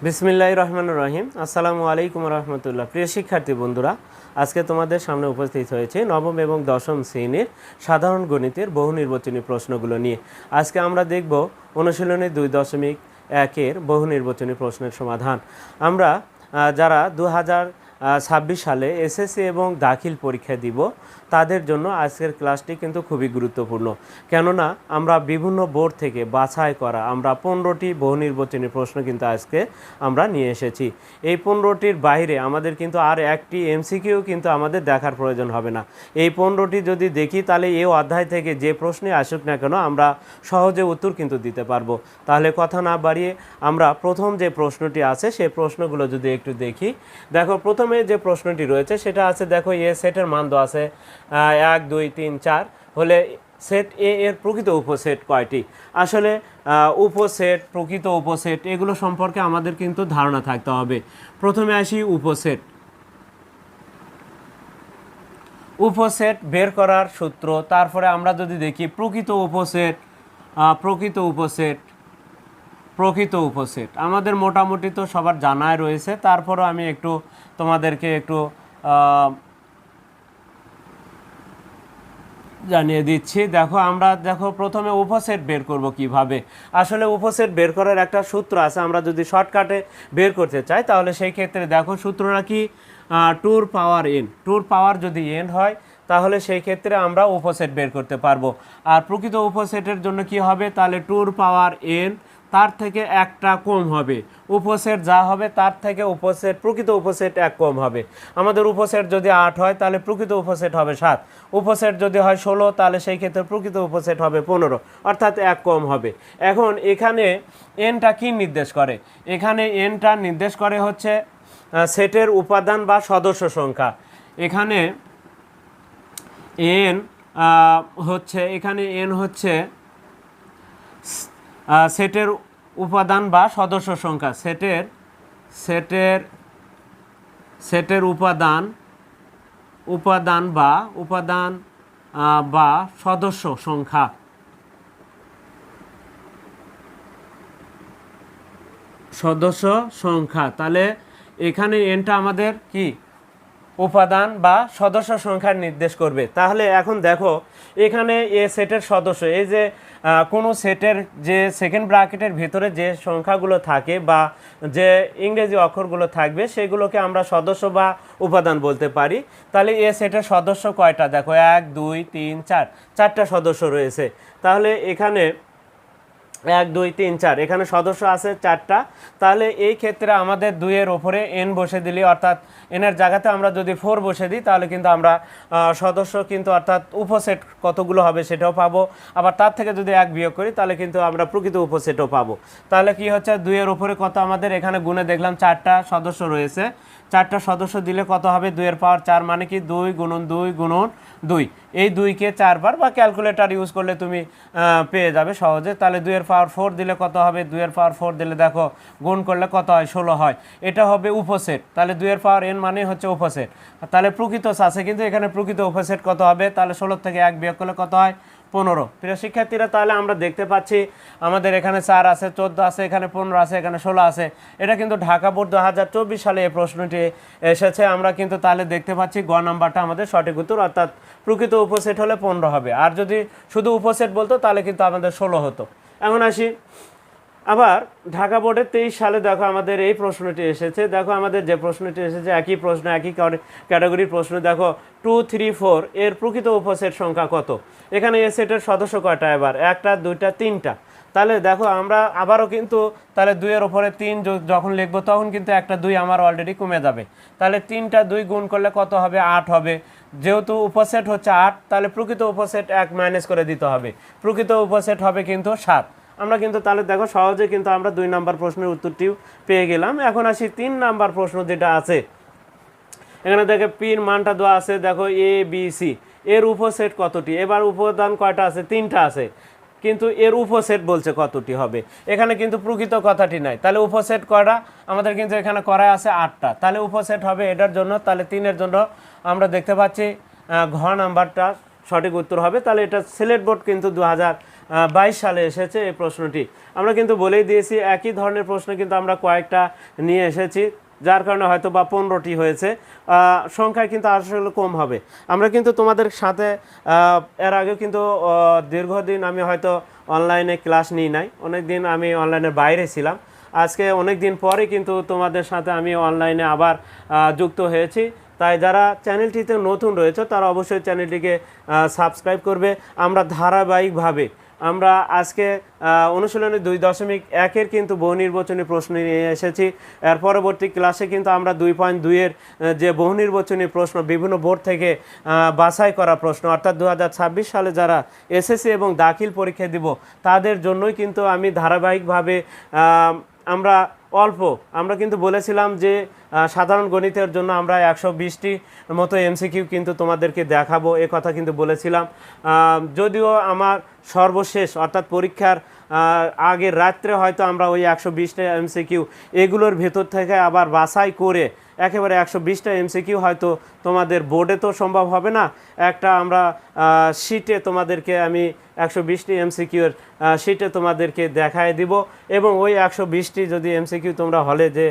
বিসমিল্লাহির রহমানির রহিম। আসসালামু আলাইকুম রহমতুল্লাহ। প্রিয় শিক্ষার্থী বন্ধুরা, আজকে তোমাদের সামনে উপস্থিত হয়েছে নবম এবং দশম শ্রেণীর সাধারণ গণিতের বহু নির্বাচনী প্রশ্নগুলো নিয়ে। আজকে আমরা দেখব অনুশীলনী 2.1-এর বহু নির্বাচনী প্রশ্নের সমাধান। আমরা যারা 2026 সালে এসএসসি এবং দাখিল পরীক্ষা দিব তাদের জন্য আজকের ক্লাসটি কিন্তু খুবই গুরুত্বপূর্ণ, কেননা আমরা বিভিন্ন বোর্ড থেকে বাছাই করা আমরা 15টি বহু নির্বাচনী প্রশ্ন কিন্তু আজকে আমরা নিয়ে এসেছি। এই 15টির বাইরে আমাদের কিন্তু আর একটি এমসিকিউ কিন্তু আমাদের দেখার প্রয়োজন হবে না। এই 15টি যদি দেখি তাহলে এই অধ্যায় থেকে যে প্রশ্নে আসুক না কেন আমরা সহজে উত্তর কিন্তু দিতে পারবো। তাহলে কথা না বাড়িয়ে আমরা প্রথম যে প্রশ্নটি আছে সেই প্রশ্নগুলো যদি একটু দেখি। দেখো, প্রথমে যে প্রশ্নটি রয়েছে সেটা আছে, দেখো এ সেটের মান দেওয়া আছে 1 2 3 4 হলে সেট এ এর প্রকৃত উপসেট কয়টি। আসলে উপসেট, প্রকৃত উপসেট এগুলো সম্পর্কে আমাদের কিন্তু ধারণা থাকতে হবে। প্রথমে আসি উপসেট। উপসেট বের করার সূত্র, তারপরে আমরা যদি দেখি প্রকৃত উপসেট, প্রকৃত উপসেট আমাদের মোটামুটি তো সবার জানাই রয়েছে, তারপরও আমি একটু তোমাদেরকে একটু জানিয়ে দিচ্ছি। দেখো প্রথমে উপসেট বের করব কিভাবে। আসলে উপসেট বের করার একটা সূত্র আছে, আমরা যদি শর্টকাটে বের করতে চাই তাহলে সেই ক্ষেত্রে দেখো সূত্রটা কি, টুর পাওয়ার এন। টুর পাওয়ার যদি এন হয় তাহলে সেই ক্ষেত্রে আমরা উপসেট বের করতে পারবো। আর প্রকৃত উপসেটের জন্য কি হবে, তাহলে টুর পাওয়ার এন তার থেকে একটা কম হবে। উপসেট যা হবে তার থেকে প্রকৃত উপসেট এক কম হবে। আমাদের উপসেট যদি 8 হয় তাহলে প্রকৃত উপসেট হবে 7। উপসেট যদি হয় 16 তাহলে সেই ক্ষেত্রে প্রকৃত উপসেট হবে 15, অর্থাৎ এক কম হবে। এখন এখানে এনটা কি নির্দেশ করে, এখানে এনটা নির্দেশ করে হচ্ছে সেটের উপাদান বা সদস্য সংখ্যা। এখানে এন হচ্ছে সেটের উপাদান বা সদস্য সংখ্যা। সেটের উপাদান বা সদস্য সংখ্যা। তাহলে এখানে এনটা আমাদের কি উপাদান বা সদস্য সংখ্যা নির্দেশ করবে। তাহলে এখন দেখো এখানে এ সেটের সদস্য, এই যে কোনো সেটের যে সেকেন্ড ব্র্যাকেটের ভিতরে যে সংখ্যাগুলো থাকে বা যে ইংরেজি অক্ষরগুলো থাকবে সেগুলোকে আমরা সদস্য বা উপাদান বলতে পারি। তাহলে এ সেটের সদস্য কয়টা, দেখো 1 2 3 4, 4টা সদস্য রয়েছে। তাহলে এখানে 1 2 3 4 এখানে সদস্য আছে 4টা। তাহলে এই ক্ষেত্রে আমাদের 2 এর ওপরে এন বসে দিলে, অর্থাৎ এনের জায়গাতে আমরা যদি 4 বসে দিই তাহলে কিন্তু আমরা সদস্য কিন্তু অর্থাৎ উপসেট কতগুলো হবে সেটাও পাবো। আবার তার থেকে যদি 1 বিয়োগ করি তাহলে কিন্তু আমরা প্রকৃত উপসেটও পাবো। তাহলে কি হচ্ছে, 2 এর ওপরে কত আমাদের এখানে গুণে দেখলাম 4টা সদস্য রয়েছে। 4টা সদস্য দিলে কত হবে, 2 এর পাওয়ার 4 মানে কি 2 গুণন 2 গুণন 2। এই 2কে 4 বার বা ক্যালকুলেটর ইউজ করলে তুমি পেয়ে যাবে সহজে। তাহলে 2 এর পাওয়ার 4 দিলে কত হবে, 2 এর পাওয়ার 4 দিলে দেখো গুণ করলে কত হয়, 16 হয়। এটা হবে উপসেট। তাহলে 2 এর পাওয়ার এন মানে হচ্ছে উপসেট। তাহলে প্রকৃত আছে কিন্তু এখানে প্রকৃত উপসেট কত হবে, তাহলে 16 থেকে 1 বিয়োগ করলে কত হয়, 15। প্রিয় শিক্ষার্থীরা, তাহলে আমরা দেখতে পাচ্ছি আমাদের এখানে 4 আছে, 14 আছে, এখানে 15 আছে, এখানে 16 আছে। এটা কিন্তু ঢাকা বোর্ড 2024 সালে এই প্রশ্নটি এসেছে। আমরা কিন্তু তাহলে দেখতে পাচ্ছি গ নাম্বারটা আমাদের সঠিক উত্তর, অর্থাৎ প্রকৃত উপসেট হলে 15 হবে। আর যদি শুধু উপসেট বলতো তাহলে কিন্তু আমাদের 16 হতো। এখন আসি আবার ঢাকা বোর্ডের 23 সালে, দেখো আমাদের এই প্রশ্নটি এসেছে। দেখো আমাদের যে প্রশ্নটি এসেছে একই প্রশ্ন, একই ক্যাটাগরির প্রশ্ন। দেখো 2 3 4 এর প্রকৃত উপসেট সংখ্যা কত। এখানে এ সেটের সদস্য কয়টা, এবার 1টা 2টা 3টা। তাহলে দেখো আমরা আবারও কিন্তু তাহলে 2 এর ওপরে 3 যখন লিখবো তখন কিন্তু একটা 2 আমার অলরেডি কমে যাবে। তাহলে 3টা 2 গুণ করলে কত হবে, 8 হবে। যেহেতু উপসেট হচ্ছে 8 তাহলে প্রকৃত উপসেট 1 মাইনাস করে দিতে হবে। প্রকৃত উপসেট হবে কিন্তু 7। আমরা কিন্তু তাহলে দেখো সহজে কিন্তু আমরা 2 নাম্বার প্রশ্নের উত্তরটিও পেয়ে গেলাম। এখন আসি 3 নাম্বার প্রশ্ন যেটা আছে। এখানে দেখো পির মানটা দেওয়া আছে, দেখো এ বি সি এর উপসেট কতটি। এবার উপাদান কয়টা আছে, 3টা আছে, কিন্তু এর উপসেট বলছে কতটি হবে। এখানে কিন্তু প্রকৃত কথাটি নাই। তাহলে উপসেট কয়টা আমাদের কিন্তু এখানে করা আছে 8টা। তাহলে উপসেট হবে এটার জন্য, তাহলে 3-এর জন্য আমরা দেখতে পাচ্ছি ঘ নাম্বারটা সঠিক উত্তর হবে। তাহলে এটা সিলেট বোর্ড কিন্তু 22 সালে এসেছে এই প্রশ্নটি। আমরা কিন্তু বলেই দিয়েছি একই ধরনের প্রশ্ন কিন্তু আমরা কয়েকটা নিয়ে এসেছি, যার কারণে হয়তো বা 15টি হয়েছে, সংখ্যা কিন্তু আসলে কম হবে। আমরা কিন্তু তোমাদের সাথে এর আগেও কিন্তু দীর্ঘদিন আমি হয়তো অনলাইনে ক্লাস নিই নাই, অনেক দিন আমি অনলাইনের বাইরে ছিলাম। আজকে অনেক দিন পরে কিন্তু তোমাদের সাথে আমি অনলাইনে আবার যুক্ত হয়েছি। তাই যারা চ্যানেলটিতে নতুন রয়েছে তারা অবশ্যই চ্যানেলটিকে সাবস্ক্রাইব করবে। আমরা ধারাবাহিকভাবে আমরা আজকে অনুশীলনী 2.1-এর কিন্তু বহু নির্বাচনী প্রশ্ন নিয়ে এসেছি। এর পরবর্তী ক্লাসে কিন্তু আমরা 2.2-এর যে বহু নির্বাচনী প্রশ্ন বিভিন্ন বোর্ড থেকে বাছাই করা প্রশ্ন, অর্থাৎ 2026 সালে যারা এসএসসি এবং দাখিল পরীক্ষা দিব তাদের জন্যই কিন্তু আমি ধারাবাহিকভাবে আমরা কিন্তু বলেছিলাম যে সাধারণ গণিতের জন্য আমরা 120টি মতো এমসিকিউ কিন্তু তোমাদেরকে দেখাবো, এ কথা কিন্তু বলেছিলাম। যদিও আমার সর্বশেষ অর্থাৎ পরীক্ষার আগের রাত্রে হয়তো আমরা ওই 120টা এমসিকিউ এগুলোর ভেতর থেকে আবার বাছাই করে একেবারে 120টা এমসিকিউ হয়তো তোমাদের বোর্ডে তো সম্ভব হবে না, একটা আমরা শিটে তোমাদেরকে আমি 120টি এমসিকিউর শিটে তোমাদেরকে দেখায় দিব, এবং ওই 120টি যদি এমসিকিউ তোমরা হলে যে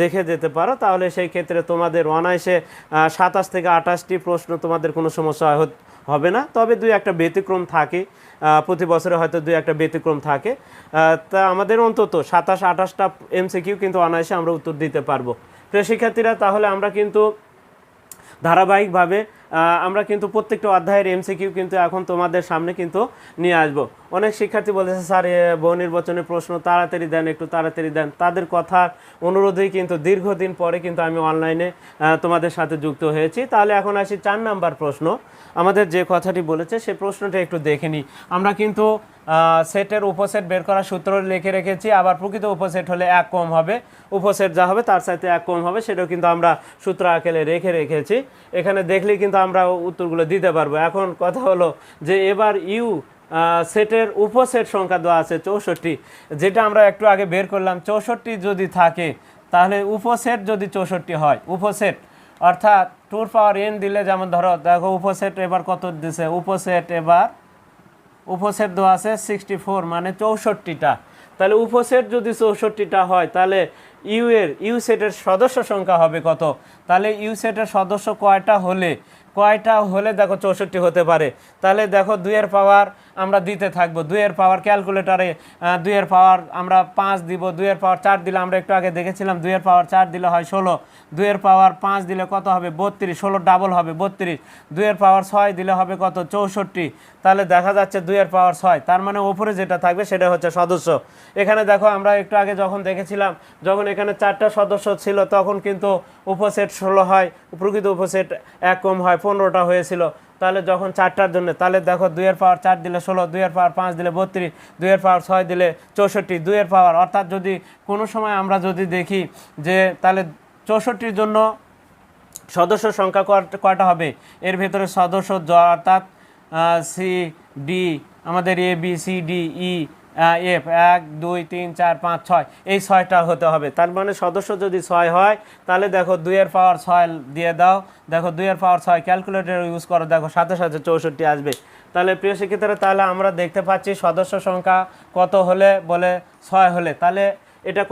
দেখে যেতে পারো তাহলে সেই ক্ষেত্রে তোমাদের অনায়াসে 27 থেকে 28টি প্রশ্ন তোমাদের কোনো সমস্যা হবে না। তবে দুই একটা ব্যতিক্রম থাকে, প্রতি বছরে হয়তো দুই একটা ব্যতিক্রম থাকে, তা আমাদের অন্তত 27-28টা এমসিকিউ কিন্তু অনায়াসে আমরা উত্তর দিতে পারবো। প্রিয় শিক্ষার্থীরা, তাহলে আমরা কিন্তু ধারাবাহিকভাবে আমরা কিন্তু প্রত্যেকটা অধ্যায়ের এমসিকিউ কিন্তু এখন তোমাদের সামনে কিন্তু নিয়ে আসব। অনেক শিক্ষার্থী বলেছে স্যার বহু নির্বাচনের প্রশ্ন তাড়াতাড়ি দেন, একটু তাড়াতাড়ি দেন। তাদের কথার অনুরোধেই কিন্তু দীর্ঘদিন পরে কিন্তু আমি অনলাইনে তোমাদের সাথে যুক্ত হয়েছি। তাহলে এখন আসি 4 নাম্বার প্রশ্ন। আমাদের যে কথাটি বলেছে সেই প্রশ্নটা একটু দেখে নিই। আমরা কিন্তু সেটের উপসেট বের করার সূত্র লিখে রেখেছি, আবার প্রকৃত উপসেট হলে 1 কম হবে, উপসেট যা হবে তার সাথে 1 কম হবে, সেটাও কিন্তু আমরা সূত্র আকারে রেখেছি। এখানে দেখলেই কিন্তু আমরা উত্তরগুলো দিতে পারবো। এখন কথা হলো যে এবার সেটের উপসেট সংখ্যা দেওয়া আছে 64, যেটা আমরা একটু আগে বের করলাম। 64 যদি থাকে তাহলে উপসেট যদি 64 হয়, উপসেট অর্থাৎ 2 পাওয়ার n দিলে, যেমন ধরো দেখো উপসেট এবার কত দিছে, উপসেট দেওয়া আছে 64 মানে 64টা। তাহলে উপসেট যদি 64টা হয় তাহলে ইউ সেটের সদস্য সংখ্যা হবে কত? তাহলে ইউ সেটের সদস্য কয়টা হলে দেখো 64 হতে পারে। তাহলে দেখো 2 এর পাওয়ার আমরা দিতে থাকবো, 2 এর পাওয়ার ক্যালকুলেটারে 2 এর পাওয়ার আমরা 5 দিব, 2 এর পাওয়ার 4 দিলে আমরা একটু আগে দেখেছিলাম 2 এর পাওয়ার 4 দিলে হয় 16, 2 এর পাওয়ার 5 দিলে কত হবে 32, 16 ডাবল হবে 32, 2 এর পাওয়ার 6 দিলে হবে কত 64। তাহলে দেখা যাচ্ছে 2 এর পাওয়ার 6, তার মানে উপরে যেটা থাকবে সেটা হচ্ছে সদস্য। এখানে দেখো আমরা একটু আগে যখন দেখেছিলাম, যখন এখানে 4টা সদস্য ছিল তখন কিন্তু উপসেট 16 হয়, প্রকৃত উপসেট 1 কম হয়, 15টা হয়েছিল। তাহলে যখন 4টার জন্য, তাহলে দেখো 2 এর পাওয়ার 4 দিলে 16, 2 এর পাওয়ার 5 দিলে 32, 2 এর পাওয়ার 6 দিলে 64, 2 এর পাওয়ার অর্থাৎ যদি কোনো সময় আমরা যদি দেখি যে তাহলে 64-র জন্য সদস্য সংখ্যা কয়টা হবে, এর ভেতরে সদস্য অর্থাৎ সি ডি আমাদের A B C D E F 1 2 3 4 5 6 এই 6টা হতে হবে। তার মানে সদস্য যদি 6 হয় তাহলে দেখো 2 এর পাওয়ার 6 দিয়ে দাও, দেখো 2 এর পাওয়ার 6 ক্যালকুলেটর ইউজ করো, দেখো সাথে সাথে 64 আসবে। তাহলে প্রিয় শিক্ষার্থীরা, তাহলে আমরা দেখতে পাচ্ছি সদস্য সংখ্যা কত হলে বলে 6 হলে। তাহলে এটা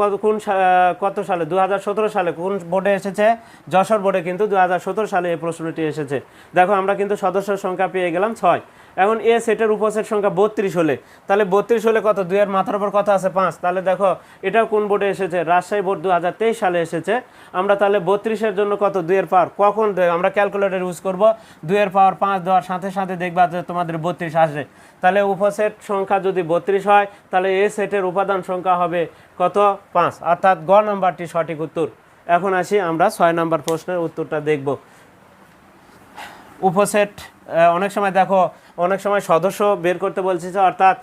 কত সালে 2017 সালে কোন বোর্ডে এসেছে? যশোর বোর্ডে কিন্তু 2017 সালে এই প্রশ্নটি এসেছে। দেখো আমরা কিন্তু সদস্য সংখ্যা পেয়ে গেলাম 6। এখন এ সেটের উপসেট সংখ্যা 32 হলে, তাহলে 32 হলে কত, 2 এর মাথার উপর কত আছে 5। তাহলে দেখো এটাও কোন বোর্ডে এসেছে? রাজশাহী বোর্ড 2023 সালে এসেছে। আমরা তাহলে 32-এর জন্য কত, 2 এর পাওয়ার কখন আমরা ক্যালকুলেটর ইউজ করব, 2 এর পাওয়ার 5 দেওয়ার সাথে সাথে দেখবা যে তোমাদের 32 আসে। তাহলে উপসেট সংখ্যা যদি 32 হয় তাহলে এ সেটের উপাদান সংখ্যা হবে কত, 5, অর্থাৎ গ নাম্বারটি সঠিক উত্তর। এখন আসি আমরা 6 নাম্বার প্রশ্নের উত্তরটা দেখব। উপসেট অনেক সময় দেখো অনেক সময় সদস্য বের করতে বলছে, অর্থাৎ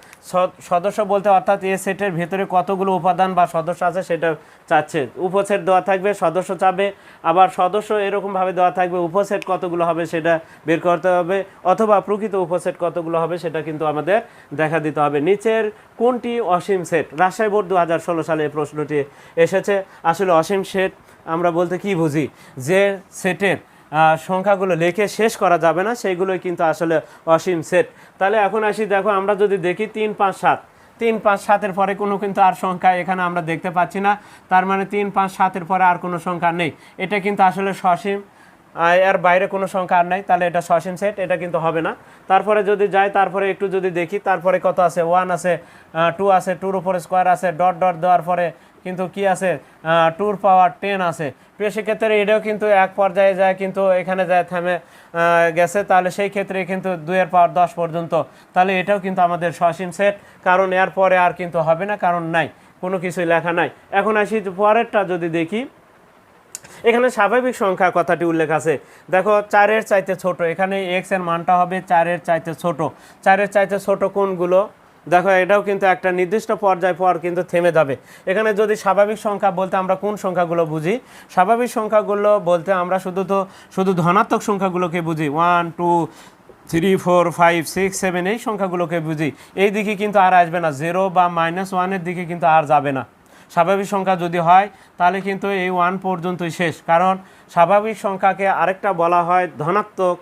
সদস্য বলতে অর্থাৎ এ সেটের ভেতরে কতগুলো উপাদান বা সদস্য আছে সেটা চাচ্ছে। উপসেট দেওয়া থাকবে, সদস্য চাবে, আবার সদস্য এরকমভাবে দেওয়া থাকবে উপসেট কতগুলো হবে সেটা বের করতে হবে, অথবা প্রকৃত উপসেট কতগুলো হবে সেটা কিন্তু আমাদের দেখা দিতে হবে। নিচের কোনটি অসীম সেট? রাজশাহী বোর্ড 2016 সালে এই প্রশ্নটি এসেছে। আসলে অসীম সেট আমরা বলতে কি বুঝি, যে সেটের সংখ্যাগুলো লিখে শেষ করা যাবে না, সেইগুলোই কিন্তু আসলে অসীম সেট। তাহলে এখন আসি, দেখো আমরা যদি দেখি 3 5 7, 3 5 7-এর পরে কোনো কিন্তু আর সংখ্যা এখানে আমরা দেখতে পাচ্ছি না, তার মানে 3 5 7-এর পরে আর কোনো সংখ্যা নেই, এটা কিন্তু আসলে সসীম, এর বাইরে কোনো সংখ্যা আর নাই, তাহলে এটা সসীম সেট, এটা কিন্তু হবে না। তারপরে যদি যাই, তারপরে একটু যদি দেখি, তারপরে কত আছে, 1 আছে, 2 আছে, 2-র উপরে স্কোয়ার আছে, ডট ডট দেওয়ার পরে কিন্তু কি আছে, 2-র পাওয়ার 10 আছে। প্রিয় সেক্ষেত্রে এটাও কিন্তু এক পর্যায়ে যায় কিন্তু এখানে যায় থেমে গেছে, তাহলে সেই ক্ষেত্রে কিন্তু 2-এর পাওয়ার 10 পর্যন্ত, তাহলে এটাও কিন্তু আমাদের সসীম সেট, কারণ এর পরে আর কিন্তু হবে না, কারণ নাই, কোনো কিছুই লেখা নাই। এখন আসি পরেরটা যদি দেখি, এখানে স্বাভাবিক সংখ্যা কথাটি উল্লেখ আছে, দেখো 4-এর চাইতে ছোট, এখানে এক্স এর মানটা হবে 4-এর চাইতে ছোট। 4-এর চাইতে ছোট কোনগুলো, দেখো এটাও কিন্তু একটা নির্দিষ্ট পর্যায় পর কিন্তু থেমে যাবে। এখানে যদি স্বাভাবিক সংখ্যা বলতে আমরা কোন সংখ্যাগুলো বুঝি, স্বাভাবিক সংখ্যাগুলো বলতে আমরা শুধু ধনাত্মক সংখ্যাগুলোকে বুঝি, 1 2 3 4 5 6 7 এই সংখ্যাগুলোকে বুঝি, এই দিকে কিন্তু আর আসবে না, 0 বা -1-এর দিকে কিন্তু আর যাবে না। স্বাভাবিক সংখ্যা যদি হয় তাহলে কিন্তু এই 1 পর্যন্তই শেষ, কারণ স্বাভাবিক সংখ্যাকে আরেকটা বলা হয় ধনাত্মক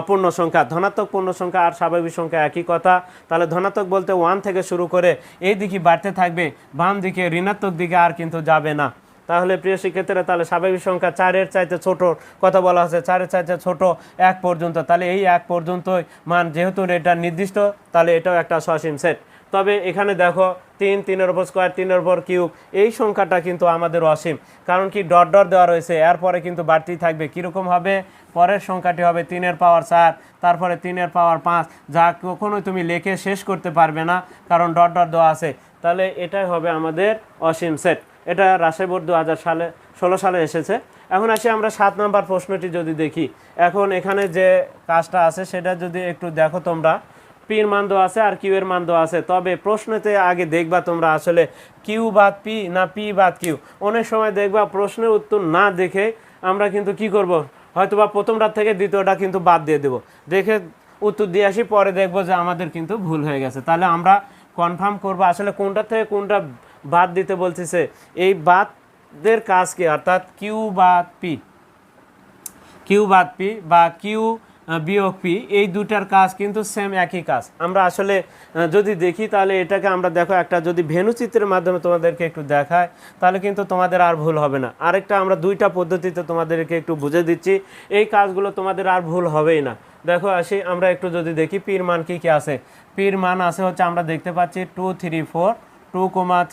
পূর্ণ সংখ্যা। ধনাত্মক পূর্ণ সংখ্যা আর স্বাভাবিক সংখ্যা একই কথা। তাহলে ধনাত্মক বলতে 1 থেকে শুরু করে এই দিকে বাড়তে থাকবে, বাম দিকে ঋণাত্মক দিকে আর কিন্তু যাবে না। তাহলে প্রিয় শিক্ষার্থীরা, তাহলে স্বাভাবিক সংখ্যা 4-এর চাইতে ছোট কথা বলা হচ্ছে, 4-এর চাইতে ছোট 1 পর্যন্ত, তাহলে এই 1 পর্যন্তই মান, যেহেতু এটা নির্দিষ্ট, তাহলে এটাও একটা সসীম সেট। তবে এখানে দেখো 3 3-এর উপর স্কোয়ার, 3-এর উপর কিউব, এই সংখ্যাটা কিন্তু আমাদের অসীম, কারণ কি ডট ডট দেওয়া রয়েছে, এরপরে কিন্তু বাড়তেই থাকবে। কীরকম হবে, পরের সংখ্যাটি হবে 3-এর পাওয়ার 4, তারপরে 3-এর পাওয়ার 5, যা কখনোই তুমি লিখে শেষ করতে পারবে না, কারণ ডট ডট দেওয়া আছে। তাহলে এটাই হবে আমাদের অসীম সেট। এটা রাজশাহী বোর্ড 2016 সালে এসেছে। এখন আসি আমরা 7 নম্বর প্রশ্নটি যদি দেখি, এখন এখানে যে কাজটা আছে সেটা যদি একটু দেখো তোমরা, পির মান দেওয়া আছে আর কিউ এর মান দেওয়া আছে, তবে প্রশ্নতে আগে দেখবা তোমরা আসলে কিউ বাদ পি না পি বাদ কিউ। অনেক সময় দেখবা প্রশ্নের উত্তর না দেখে আমরা কিন্তু কি করব, হয়তোবা প্রথমটা থেকে দ্বিতীয়টা কিন্তু বাদ দিয়ে দেবো, দেখে উত্তর দিয়ে আসি, পরে দেখবো যে আমাদের কিন্তু ভুল হয়ে গেছে। তাহলে আমরা কনফার্ম করব আসলে কোনটা থেকে কোনটা বাদ দিতে বলতেছে, এই বাদের কাজ কি, অর্থাৎ কিউ বাদ পি, কিউ বাদ পি বা কিউ বিয়োগ পি, এই দুটার কাজ কিন্তু সেম, একই কাজ। আমরা আসলে যদি দেখি তাহলে এটাকে আমরা দেখো একটা যদি ভেনুচিত্রের মাধ্যমে তোমাদেরকে একটু দেখায়, তাহলে কিন্তু তোমাদের আর ভুল হবে না। আরেকটা আমরা দুইটা পদ্ধতিতে তোমাদেরকে একটু বুঝে দিচ্ছি, এই কাজগুলো তোমাদের আর ভুল হবেই না। দেখো আসি আমরা একটু যদি দেখি পির মান কি কি আছে। পির মান আছে হচ্ছে আমরা দেখতে পাচ্ছি 2 3 4, 2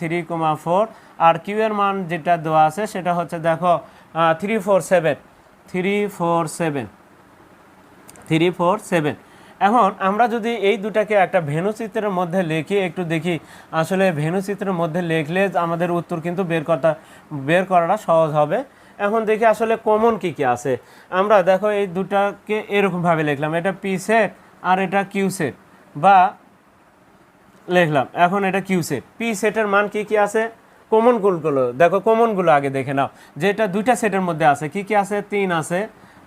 3 4, আর কিউ এর মান যেটা দেওয়া আছে সেটা হচ্ছে দেখো 3 4 7, 3 4 7, 3 4 7। এখন আমরা যদি এই দুটাকে একটা ভেনুচিত্রের মধ্যে লিখি, একটু দেখি আসলে ভেনুচিত্রের মধ্যে লিখলে আমাদের উত্তর কিন্তু বের করাটা সহজ হবে। এখন দেখি আসলে কমন কি কি আছে। আমরা দেখো এই দুটাকে এরকমভাবে লিখলাম, এটা পি সেট আর এটা কিউ সেট, বা লিখলাম এখন এটা কিউ সেট। পি সেটের মান কি কি আছে, কমনগুলো দেখো, কমনগুলো আগে দেখে নাও, যেটা দুইটা সেটের মধ্যে আছে কি কি আছে, 3 আছে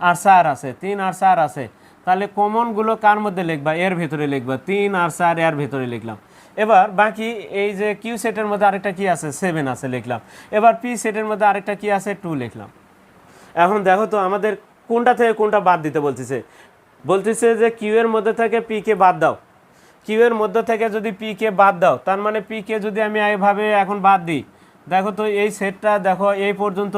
আর 4 আছে, 3 আর 4 আছে। তাহলে কমনগুলো কার মধ্যে লিখবা, এর ভেতরে লিখবা, 3 আর 4 এর ভেতরে লিখলাম। এবার বাকি এই যে কিউ সেটের মধ্যে আরেকটা কি আছে, 7 আছে, লিখলাম। এবার পি সেটের মধ্যে আরেকটা কি আছে, 2 লিখলাম। এখন দেখো তো আমাদের কোনটা থেকে কোনটা বাদ দিতে বলতেছে যে কিউ এর মধ্যে থেকে পি কে বাদ দাও। কিউ এর মধ্যে থেকে যদি পি কে বাদ দাও, তার মানে পি কে যদি আমি এইভাবে এখন বাদ দিই, দেখো তো এই সেটটা দেখো এই পর্যন্ত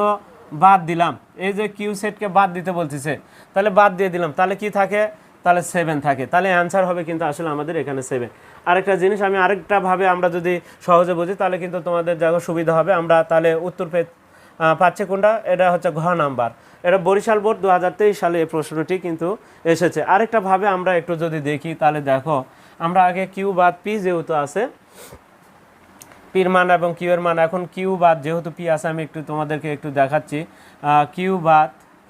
বাদ দিলাম, এই যে কিউ সেটকে বাদ দিতে বলতেছে, তাহলে বাদ দিয়ে দিলাম, তাহলে কি থাকে, তাহলে 7 থাকে। তাহলে অ্যান্সার হবে কিন্তু আসলে আমাদের এখানে 7। আরেকটা জিনিস আমি আরেকটা ভাবে আমরা যদি সহজে বুঝি তাহলে কিন্তু তোমাদের দেখো সুবিধা হবে। আমরা তাহলে উত্তর পাচ্ছে কোনটা, এটা হচ্ছে ঘ নাম্বার। এটা বরিশাল বোর্ড 2023 সালে এই প্রশ্নটি কিন্তু এসেছে। আরেকটা ভাবে আমরা একটু যদি দেখি তাহলে দেখো, আমরা আগে কিউ বাদ পি যেহেতু আছে, পির মান এবং কিউ এর মান, এখন কিউ বাদ যেহেতু পি আছে আমি একটু তোমাদেরকে একটু দেখাচ্ছি, কিউ বাদ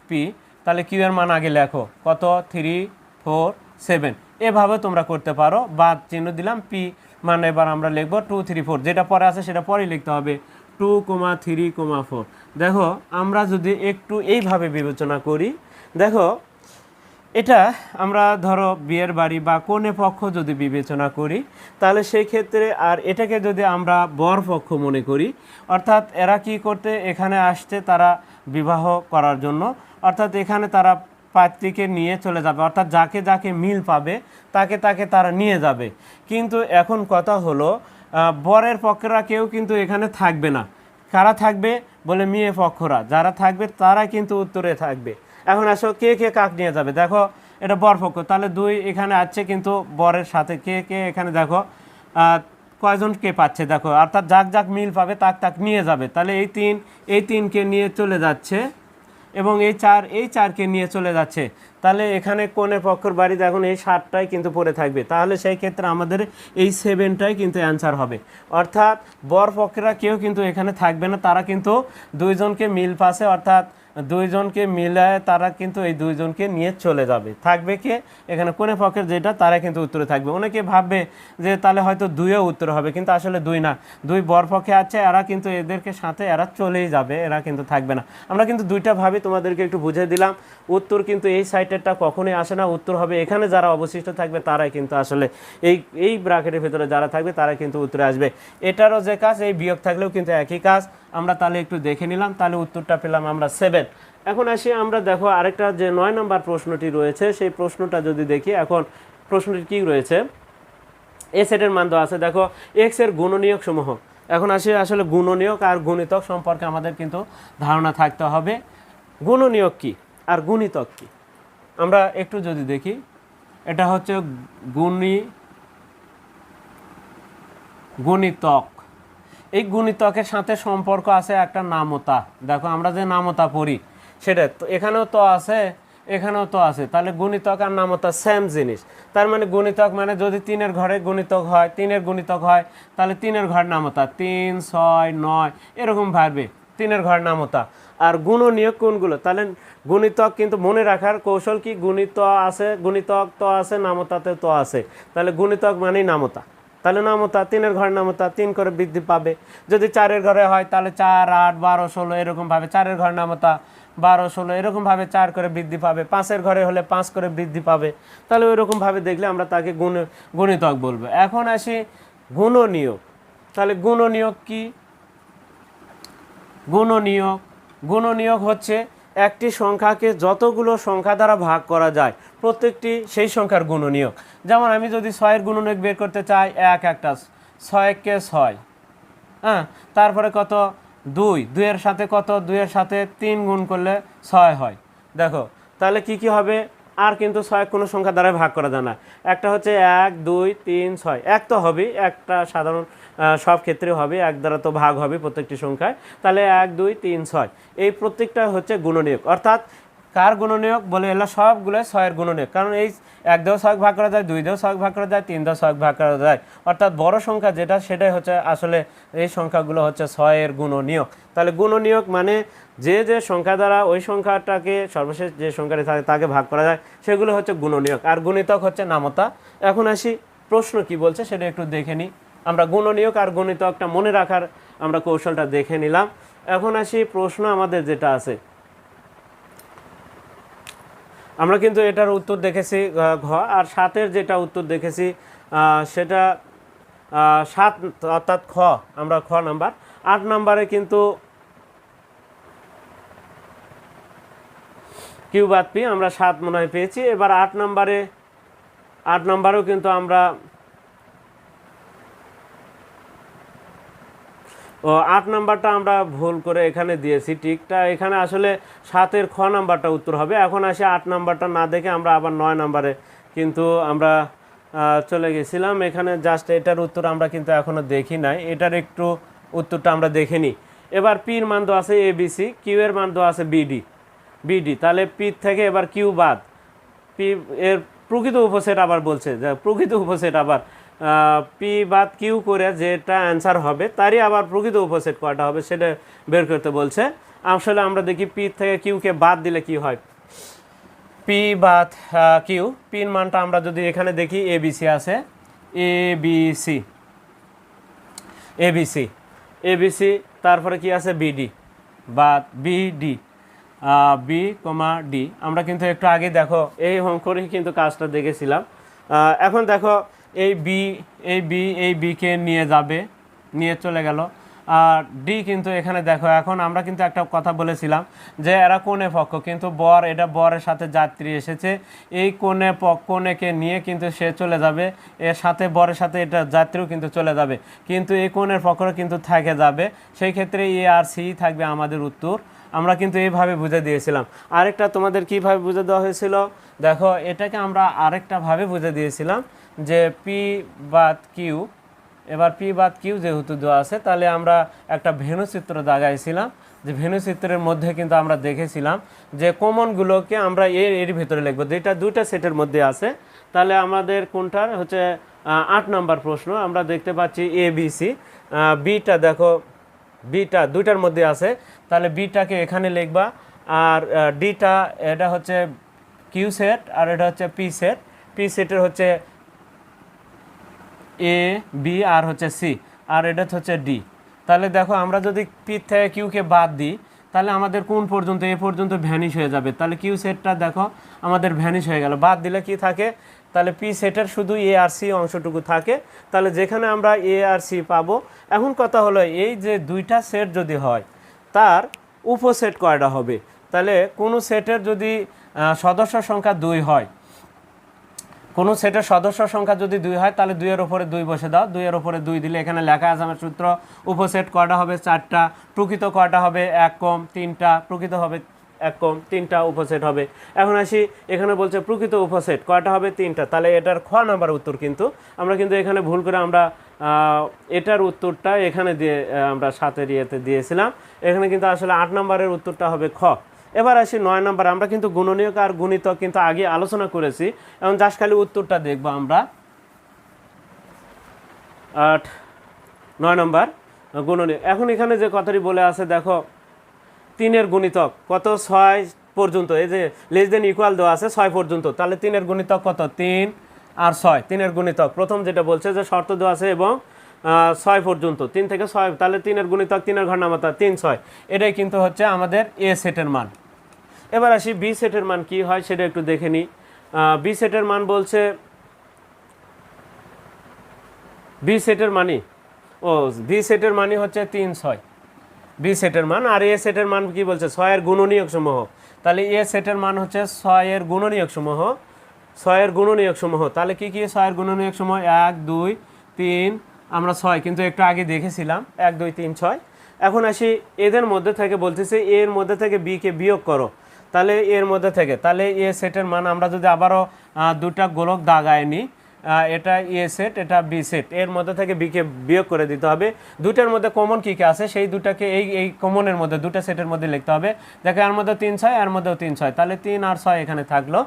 পি, তাহলে কিউ এর মান আগে লেখো কত, 3 4 7, এভাবে তোমরা করতে পারো, বাদ চিহ্ন দিলাম, পি মান এবার আমরা লিখবো 2 3 4, যেটা পরে আছে সেটা পরেই লিখতে হবে, 2 3 4। দেখো আমরা যদি একটু এইভাবে বিবেচনা করি, দেখো এটা আমরা ধরো বিয়ের বাড়ি বা কনে পক্ষ যদি বিবেচনা করি, তাহলে সেই ক্ষেত্রে আর এটাকে যদি আমরা বর পক্ষ মনে করি, অর্থাৎ এরা কি করতে এখানে আসছে, তারা বিবাহ করার জন্য, অর্থাৎ এখানে তারা প্রার্থীকে নিয়ে চলে যাবে, অর্থাৎ যাকে যাকে মিল পাবে তাকে তাকে তারা নিয়ে যাবে। কিন্তু এখন কথা হলো বরের পক্ষরা কেউ কিন্তু এখানে থাকবে না। কারা থাকবে বলে মেয়ে পক্ষরা যারা থাকবে তারা কিন্তু উত্তরে থাকবে। এখন আসো কে কে কাক নিয়ে যাবে, দেখো এটা বর পক্ষ, তাহলে 2 এখানে আছে কিন্তু বরের সাথে কে কে এখানে দেখো কয়জন কে পাচ্ছে দেখো, অর্থাৎ যাক যাক মিল পাবে তাক তাক নিয়ে যাবে। তাহলে এই 3কে নিয়ে চলে যাচ্ছে এবং এই 4কে নিয়ে চলে যাচ্ছে। তাহলে এখানে কোণের পক্ষর বাড়ি দেখুন এই 7টাই কিন্তু পড়ে থাকবে, তাহলে সেই ক্ষেত্রে আমাদের এই 7টাই কিন্তু অ্যান্সার হবে। অর্থাৎ বর পক্ষেরা কেউ কিন্তু এখানে থাকবে না, তারা কিন্তু 2 জনকে মিল পাশে, অর্থাৎ 2 জনকে মিলায় তারা কিন্তু এই 2 জনকে নিয়ে চলে যাবে। থাকবে কে এখানে কোণের পক্ষের যেটা তারা কিন্তু উত্তরে থাকবে। অনেকে ভাববে যে তাহলে হয়তো 2ও উত্তর হবে, কিন্তু আসলে 2 না, 2 বর পক্ষে আছে, এরা কিন্তু এদেরকে সাথে এরা চলেই যাবে, এরা কিন্তু থাকবে না। আমরা কিন্তু 2টা ভাবে তোমাদেরকে একটু বুঝিয়ে দিলাম। উত্তর কিন্তু এই সাইটেরটা কখনোই আসে না, উত্তর হবে এখানে যারা অবশিষ্ট থাকবে তারাই কিন্তু আসলে এই ব্র্যাকেটের ভিতরে যারা থাকবে তারা কিন্তু উত্তরে আসবে। এটারও যে কাজ, এই বিয়োগ থাকলেও কিন্তু একই কাজ। আমরা তাহলে একটু দেখে নিলাম, তাহলে উত্তরটা পেলাম আমরা 7। এখন আসি আমরা দেখো আরেকটা যে 9 নম্বর প্রশ্নটি রয়েছে সেই প্রশ্নটা যদি দেখি, এখন প্রশ্নটি কি রয়েছে, এ সেটের মান দেওয়া আছে, দেখো এক্স এর গুণনীয়ক সমূহ। এখন আসি আসলে গুণনীয়ক আর গুণিতক সম্পর্কে আমাদের কিন্তু ধারণা থাকতে হবে। গুণনীয়ক কি আর গুণিতক কি আমরা একটু যদি দেখি, এটা হচ্ছে গুণিতক। এই গুণিতকের সাথে সম্পর্ক আছে একটা নামতা। দেখো আমরা যে নামতা পড়ি সেটা তো এখানেও তো আছে, এখানেও তো আছে, তাহলে গুণিতক আর নামতা সেম জিনিস। তার মানে গুণিতক মানে যদি 3-এর ঘরে গুণিতক হয়, 3-এর গুণিতক হয়, তাহলে 3-এর ঘর নামতা, 3, 6, 9 এরকম ভাববে 3-এর ঘর নামতা। আর গুণনীয়ক কোনগুলো, তাহলে গুণিতক কিন্তু মনে রাখার কৌশল কি, গুণিত আছে, গুণিতক তো আছে, নামতাতে তো আছে, তাহলে গুণিতক মানেই নামতা। তাহলে নামতা 3-এর ঘর নামতা 3 করে বৃদ্ধি পাবে। যদি 4-এর ঘরে হয় তাহলে 4, 8, 12, 16 এরকমভাবে 4-এর ঘর নামতা 12, 16 এরকমভাবে 4 করে বৃদ্ধি পাবে। 5-এর ঘরে হলে 5 করে বৃদ্ধি পাবে। তাহলে ওইরকমভাবে দেখলে আমরা তাকে গুণিতক বলবো। এখন আসি গুণনীয়ক। তাহলে গুণনীয়ক কি, গুণনীয়ক হচ্ছে একটি সংখ্যাকে যতগুলো সংখ্যা দ্বারা ভাগ করা যায় প্রত্যেকটি সেই সংখ্যার গুণনীয়ক। যেমন আমি যদি 6-এর গুণনীয়ক বের করতে চাই, একটা 6-কে 6, হ্যাঁ, তারপরে কত 2-এর সাথে কত, 2-এর সাথে 3 গুণ করলে 6 হয়। দেখো তাহলে কি হবে, আর কিন্তু 6 কোনো সংখ্যা দ্বারা ভাগ করা যায় না। একটা হচ্ছে 1, 2, 3, 6, 1 তো হবেই, একটা সাধারণ সব ক্ষেত্রে হবে, 1 দ্বারা তো ভাগ হবে প্রত্যেকটি সংখ্যায়। তাহলে 1, 2, 3, 6 এই প্রত্যেকটা হচ্ছে গুণনীয়ক। অর্থাৎ কার গুণনীয়ক বলে, এলা সবগুলো 6-এর গুণনীয়ক, কারণ এই 1 দিয়েও 6 ভাগ করা যায়, 2 দিয়েও 6 ভাগ করা যায়, 3 দিয়েও 6 ভাগ করা যায়। অর্থাৎ বড় সংখ্যা যেটা সেটাই হচ্ছে আসলে এই সংখ্যাগুলো হচ্ছে 6-এর গুণনীয়ক। তাহলে গুণনীয়ক মানে যে সংখ্যা দ্বারা ওই সংখ্যাটাকে সর্বশেষ যে সংখ্যাটি থাকে তাকে ভাগ করা যায় সেগুলো হচ্ছে গুণনীয়ক। আর গুণিতক হচ্ছে নামতা। এখন আসি প্রশ্ন কি বলছে সেটা একটু দেখে নিই। আমরা গুণনীয়ক আর গুণিতকটা মনে রাখার আমরা কৌশলটা দেখে নিলাম। এখন আসি প্রশ্ন আমাদের যেটা আছে, আমরা কিন্তু এটার উত্তর দেখেছি ঘ, আর 7-এর যেটা উত্তর দেখেছি সেটা 7, অর্থাৎ খ, আমরা খ নাম্বার। 8 নাম্বারে কিন্তু কিউ বাদ পি আমরা 7 মনে হয় পেয়েছি। এবার 8 নাম্বারেও কিন্তু আমরা 8 নাম্বারটা আমরা ভুল করে এখানে দিয়েছি টিকটা, এখানে আসলে 7-এর খ নাম্বারটা উত্তর হবে। এখন আসি 8 নাম্বারটা না দেখে আমরা আবার 9 নাম্বারে কিন্তু আমরা চলে গেছিলাম। এখানে জাস্ট এটার উত্তর আমরা কিন্তু এখনও দেখি নাই, এটার একটু উত্তরটা আমরা দেখে নিই। এবার পির মান দেওয়া আছে ABC, কিউ এর মান দেওয়া আছে বিডি, তাহলে পি থেকে এবার কিউ বাদ, পি এর প্রকৃত উপসেট আবার বলছে, যে প্রকৃত উপসেট আবার পি বাদ কিউ করে যেটা অ্যান্সার হবে তারই আবার প্রকৃত উপসেট কয়টা হবে সেটা বের করতে বলছে। আসলে আমরা দেখি পি থেকে কিউকে বাদ দিলে কি হয়, পি বাদ কিউ, পির মানটা আমরা যদি এখানে দেখি এবিসি আছে, এবিসি, তারপরে কি আছে বিডি বাদ বি, ডি। আমরা কিন্তু একটু আগে দেখো এই হোম করে কিন্তু কাজটা দেখেছিলাম। এখন দেখো এই বিকে নিয়ে চলে গেল, আর ডি কিন্তু এখানে দেখো, এখন আমরা কিন্তু একটা কথা বলেছিলাম যে এরা কোণে পক্ষ, কিন্তু বর, এটা বরের সাথে যাত্রী এসেছে, এই কোণেকে নিয়ে কিন্তু সে চলে যাবে, এর সাথে বরের সাথে এটা যাত্রীও কিন্তু চলে যাবে, কিন্তু এই কোণের পক্ষটা কিন্তু থেকে যাবে, সেই ক্ষেত্রে এ আর সি থাকবে আমাদের উত্তর। আমরা কিন্তু এইভাবে বুঝে দিয়েছিলাম। আরেকটা তোমাদের কিভাবে বুঝে দেওয়া হয়েছিল, দেখো এটাকে আমরা আরেকটাভাবে বুঝে দিয়েছিলাম যে পি বাদ কিউ, এবার পি বাদ কিউ যেহেতু দেওয়া আছে, তাহলে আমরা একটা ভেনুচিত্র দাগাইছিলাম, যে ভেনুচিত্রের মধ্যে কিন্তু আমরা দেখেছিলাম যে কমনগুলোকে আমরা এর ভিতরে লিখবো, যেটা দুইটা সেটের মধ্যে আছে। তাহলে আমাদের কোনটার হচ্ছে 8 নম্বর প্রশ্ন, আমরা দেখতে পাচ্ছি এ বি সি, বিটা দেখো, বিটা দুইটার মধ্যে আছে, তাহলে বিটাকে এখানে লিখবা, আর ডিটা এটা হচ্ছে কিউ সেট, আর এটা হচ্ছে পি সেট, পি সেটের হচ্ছে এ বি আর হচ্ছে সি, আর এটা হচ্ছে ডি। তাহলে দেখো আমরা যদি পি থেকে কিউকে বাদ দিই, তাহলে আমাদের কোন পর্যন্ত, এ পর্যন্ত ভ্যানিশ হয়ে যাবে, তাহলে কিউ সেটটা দেখো আমাদের ভ্যানিশ হয়ে গেল, বাদ দিলে কি থাকে, তাহলে পি সেটের শুধু এ আর সি অংশটুকু থাকে, তাহলে যেখানে আমরা এ আর সি পাবো। এখন কথা হলো, এই যে দুইটা সেট যদি হয় তার উপসেট কয়টা হবে, তাহলে কোনো সেটের যদি সদস্য সংখ্যা 2 হয়, কোনো সেটের সদস্য সংখ্যা যদি 2 হয়, তাহলে 2 এর উপরে 2 বসে দাও, 2 এর উপরে 2 দিলে এখানে লেখা আছে আমার সূত্র, উপসেট কয়টা হবে 4টা, প্রকৃত কয়টা হবে 1 কম 3টা, প্রকৃত হবে 1 কম 3টা উপসেট হবে। এখন আসি, এখানে বলছে প্রকৃত উপসেট কয়টা হবে 3টা, তাহলে এটার খ নাম্বার উত্তর, কিন্তু আমরা কিন্তু এখানে ভুল করে আমরা এটার উত্তরটা এখানে দিয়ে আমরা 7-এর ইয়েতে দিয়েছিলাম, এখানে কিন্তু আসলে 8 নম্বরের উত্তরটা হবে খ। এবার আসি 9 নম্বর, আমরা কিন্তু গুণনীয়ক আর গুণিতক কিন্তু আগে আলোচনা করেছি, এখন জাস্ট খালি উত্তরটা দেখবো আমরা। 9 নম্বর গুণনীয়ক, এখন এখানে যে কথাটি বলে আছে দেখো, 3-এর গুণিতক কত, 6 পর্যন্ত, এই যে লেস দেন ইকুয়াল দেওয়া আছে 6 পর্যন্ত, তাহলে 3-এর গুণিতক কত, 3 আর 6, 3-এর গুণিতক প্রথম যেটা বলছে যে শর্ত দেওয়া আছে এবং 6 পর্যন্ত, 3 থেকে 6, তাহলে 3-এর গুণিতক, 3-এর ঘর নামাতা 3 6, এটাই কিন্তু হচ্ছে আমাদের এ সেটের মান। এবার আসি বি সেটের মান কি হয় সেটা একটু দেখে নিই। বি সেটের মান বলছে, বি সেটের মানই বি সেটের মানই হচ্ছে 3 6, বি সেটের মান। আর এ সেটের মান কি বলছে, 6-এর গুণনীয়ক সমূহ, তাহলে এ সেটের মান হচ্ছে 6-এর গুণনীয়ক সমূহ, 6-এর গুণনীয়ক সমূহ, তাহলে কি কি 6-এর গুণনীয়ক সমূহ, 1 2 3, আমরা 6 কিন্তু একটু আগে দেখেছিলাম 1 2 3 6। এখন আসি এদের মধ্যে থেকে, বলতেছে এর মধ্যে থেকে বি কে বিয়োগ করো, তাহলে এর মধ্যে থেকে, তাহলে এ সেটের মান আমরা যদি আবারও দুটা গোলক দাগায় নিই, এটা এ সেট, এটা বি সেট, এর মধ্যে থেকে বিকে বিয়োগ করে দিতে হবে। দুটার মধ্যে কমন কী কী আছে সেই দুটাকে এই কমনের মধ্যে, দুটা সেটের মধ্যে লিখতে হবে। দেখো এর মধ্যে 3 6, এর মধ্যেও 3 6, তাহলে 3 আর 6 এখানে থাকলো।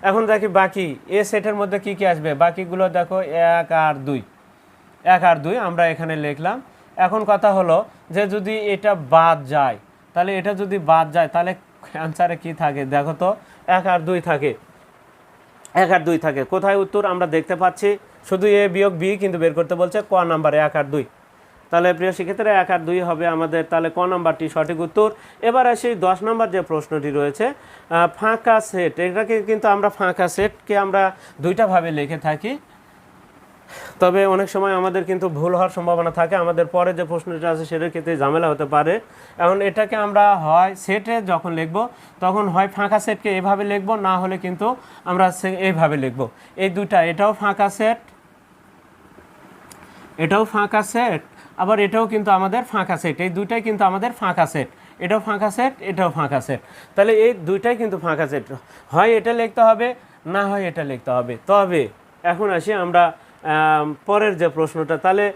এখন দেখি বাকি এ সেটের মধ্যে কী কী আসবে, বাকিগুলো দেখো 1 আর 2, 1 আর 2 আমরা এখানে লিখলাম। এখন কথা হলো যে যদি এটা বাদ যায়, তাহলে এটা যদি বাদ যায় তাহলে অ্যান্সারে কি থাকে, দেখো তো 1 আর 2 থাকে, 1 আর 2 থাকে, কোথায় উত্তর আমরা দেখতে পাচ্ছি, শুধু এ বিয়োগ বি কিন্তু বের করতে বলছে, ক নাম্বারে 1 আর 2, তাহলে প্রিয় শিক্ষার্থীরা 1 আর 2 হবে আমাদের, তাহলে ক নাম্বারটি সঠিক উত্তর। এবার আসি 10 নম্বর যে প্রশ্নটি রয়েছে, ফাঁকা সেট, এটাকে কিন্তু আমরা ফাঁকা সেটকে আমরা দুইটা ভাবে লিখে থাকি, তবে অনেক সময় আমাদের কিন্তু ভুল হওয়ার সম্ভাবনা থাকে, আমাদের পরে যে প্রশ্নটা আছে সেটার ক্ষেত্রে ঝামেলা হতে পারে। এখন এটাকে আমরা হয় সেটে যখন লিখব তখন হয় ফাঁকা সেটকে এভাবে লিখব, না হলে কিন্তু আমরা এইভাবে লিখব, এই দুটা, এটাও ফাঁকা সেট, এটাও ফাঁকা সেট, আবার এটাও কিন্তু আমাদের ফাঁকা সেট, এই দুইটাই কিন্তু আমাদের ফাঁকা সেট, এটাও ফাঁকা সেট, এটাও ফাঁকা সেট, তাহলে এই দুইটাই কিন্তু ফাঁকা সেট, হয় এটা লিখতে হবে না হয় এটা লিখতে হবে। তবে এখন আসি আমরা পরের যে প্রশ্নটা, তাহলে